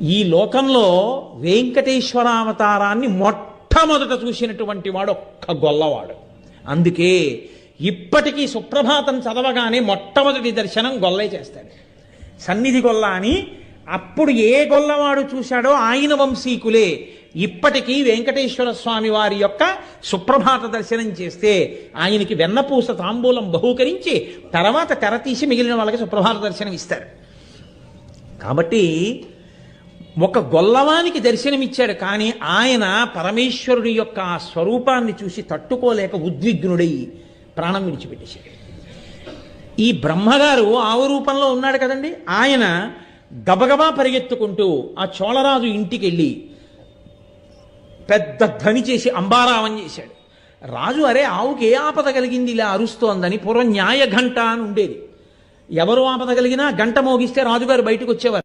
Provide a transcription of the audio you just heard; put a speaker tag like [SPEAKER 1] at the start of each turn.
[SPEAKER 1] ఈ లోకంలో వెంకటేశ్వరావతారాన్ని మొట్టమొదట చూసినటువంటి వాడు ఒక్క గొల్లవాడు. అందుకే ఇప్పటికీ సుప్రభాతం చదవగానే మొట్టమొదటి దర్శనం గొల్లే చేస్తాడు. సన్నిధి గొల్ల అని అప్పుడు ఏ గొల్లవాడు చూశాడో ఆయన వంశీకులే ఇప్పటికీ వెంకటేశ్వర స్వామి వారి యొక్క సుప్రభాత దర్శనం చేస్తే ఆయనకి వెన్నపూస తాంబూలం బహూకరించి తర్వాత తెరతీసి మిగిలిన వాళ్ళకి సుప్రభాత దర్శనం ఇస్తారు. కాబట్టి ఒక గొల్లవానికి దర్శనమిచ్చాడు, కానీ ఆయన పరమేశ్వరుడి యొక్క ఆ స్వరూపాన్ని చూసి తట్టుకోలేక ఉద్విగ్నుడై ప్రాణం విడిచిపెట్టేశాడు. ఈ బ్రహ్మగారు ఆవు రూపంలో ఉన్నాడు కదండి, ఆయన గబగబా పరిగెత్తుకుంటూ ఆ చోళరాజు ఇంటికి వెళ్ళి పెద్ద ధ్వని చేసి అంబారావం చేశాడు. రాజు అరే ఆవుకి ఏ ఆపద కలిగింది ఇలా అరుస్తోందని, పూర్వం న్యాయ ఘంట అని ఉండేది. ఎవరు ఆపద కలిగినా గంట మోగిస్తే రాజుగారు బయటకు వచ్చేవారు.